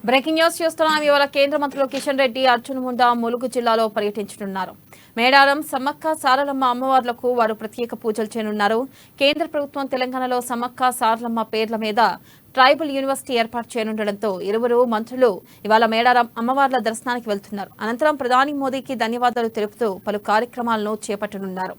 Breaking news చూస్తున్నాం. ఇవాళ కేంద్ర మంత్రులు కిషన్ రెడ్డి, అర్జున్ ముండా ములుగు జిల్లాలో పర్యటించనున్నారు. మేడారం సమ్మక్క సారలమ్మ అమ్మవార్లకు వారు ప్రత్యేక పూజలు చేయనున్నారు. కేంద్ర ప్రభుత్వం తెలంగాణలో సమ్మక్క సారలమ్మ పేర్ల మీద ట్రైబల్ యూనివర్సిటీ ఏర్పాటు చేయనుండటంతో ఇరువురు మంత్రులు ఇవాళ మేడారం అమ్మవార్ల దర్శనానికి వెళ్తున్నారు. అనంతరం ప్రధాని మోదీకి ధన్యవాదాలు తెలుపుతూ పలు కార్యక్రమాలను చేపట్టనున్నారు.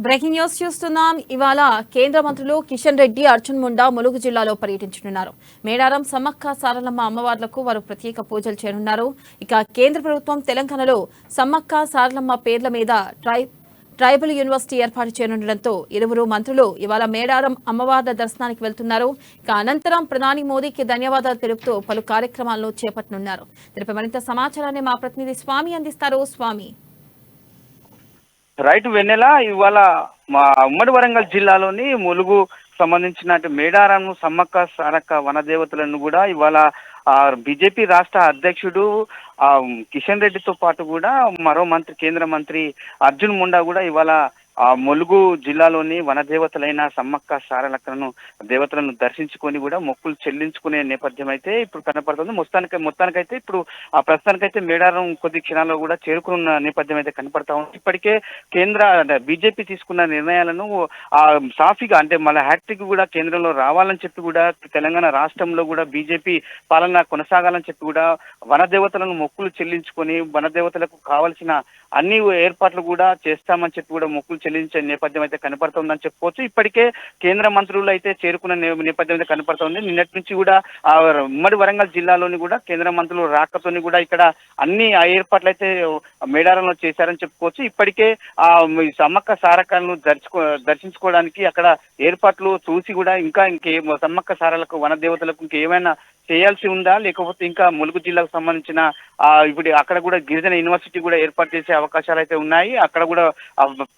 బ్రేకింగ్ న్యూస్ చూస్తున్నాం. ఇవాళ కేంద్ర మంత్రులు కిషన్ రెడ్డి, అర్జున్ ముండా ములుగు జిల్లాలో పర్యటించనున్నారు. మేడారం సమ్మక్క సారలమ్మ అమ్మవార్లకు వారు ప్రత్యేక పూజలు చేయనున్నారు. ఇక కేంద్ర ప్రభుత్వం తెలంగాణలో సమ్మక్క సారలమ్మ పేర్ల మీద ట్రైబల్ యూనివర్సిటీ ఏర్పాటు చేయనుండటంతో ఇరువురు మంత్రులు ఇవాళ మేడారం అమ్మవార్ల దర్శనానికి వెళ్తున్నారు. ఇక అనంతరం ప్రధాని మోదీకి ధన్యవాదాలు తెలుపుతూ పలు కార్యక్రమాలను చేపట్టనున్నారు. దీనిపై మరింత సమాచారాన్ని మా ప్రతినిధి స్వామి అందిస్తారు. స్వామి. రైట్ వెన్నెల, ఇవాళ మా ఉమ్మడి వరంగల్ జిల్లాలోని ములుగు సంబంధించిన మేడారం సమ్మక్క సారక్క వనదేవతలను కూడా ఇవాళ బీజేపీ రాష్ట్ర అధ్యక్షుడు కిషన్ రెడ్డితో పాటు కూడా మరో మంత్రి, కేంద్ర మంత్రి అర్జున్ ముండా కూడా ఇవాళ ములుగు జిల్లాలోని వనదేవతలైన సమ్మక్క సారలక్కలను దేవతలను దర్శించుకొని కూడా మొక్కులు చెల్లించుకునే నేపథ్యం అయితే ఇప్పుడు కనపడుతుంది. మొత్తానికైతే ఇప్పుడు ప్రస్తుతానికైతే మేడారం కొద్ది క్షణాల్లో కూడా చేరుకున్న నేపథ్యం అయితే కనపడతా ఉంది. ఇప్పటికే కేంద్ర బీజేపీ తీసుకున్న నిర్ణయాలను సాఫీగా, అంటే మళ్ళీ హ్యాట్రిక్ కూడా కేంద్రంలో రావాలని చెప్పి కూడా తెలంగాణ రాష్ట్రంలో కూడా బీజేపీ పాలన కొనసాగాలని చెప్పి కూడా వనదేవతలను మొక్కులు చెల్లించుకొని వనదేవతలకు కావలసిన అన్ని ఏర్పాట్లు కూడా చేస్తామని చెప్పి కూడా మొక్కులు చెల్లించే నేపథ్యం అయితే కనపడుతుందని చెప్పుకోవచ్చు. ఇప్పటికే కేంద్ర మంత్రులు అయితే చేరుకున్న నేపథ్యం అయితే కనపడుతుంది. నిన్నటి నుంచి కూడా ఉమ్మడి వరంగల్ జిల్లాలోని కూడా కేంద్ర మంత్రులు రాకతోని కూడా ఇక్కడ అన్ని ఏర్పాట్లు అయితే మేడారంలో చేశారని చెప్పుకోవచ్చు. ఇప్పటికే సమ్మక్క సారక్కలను దర్శించుకోవడానికి అక్కడ ఏర్పాట్లు చూసి కూడా ఇంకే సమ్మక్క సారలకు వనదేవతలకు ఇంకేమైనా చేయాల్సి ఉందా, లేకపోతే ఇంకా ములుగు జిల్లాకు సంబంధించిన ఇప్పుడు అక్కడ కూడా గిరిజన యూనివర్సిటీ కూడా ఏర్పాటు చేసే అవకాశాలు అయితే ఉన్నాయి. అక్కడ కూడా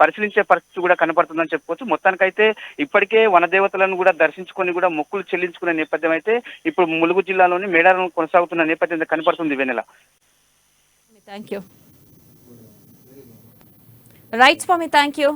పరిశీలించే పరిస్థితి కూడా కనపడుతుందని చెప్పుకోవచ్చు. మొత్తానికైతే ఇప్పటికే వనదేవతలను కూడా దర్శించుకొని కూడా మొక్కులు చెల్లించుకునే నేపథ్యం అయితే ఇప్పుడు ములుగు జిల్లాలోని మేడారం కొనసాగుతున్న నేపథ్యం కనపడుతుంది. Vennela. Thank you. Right Swami, thank you.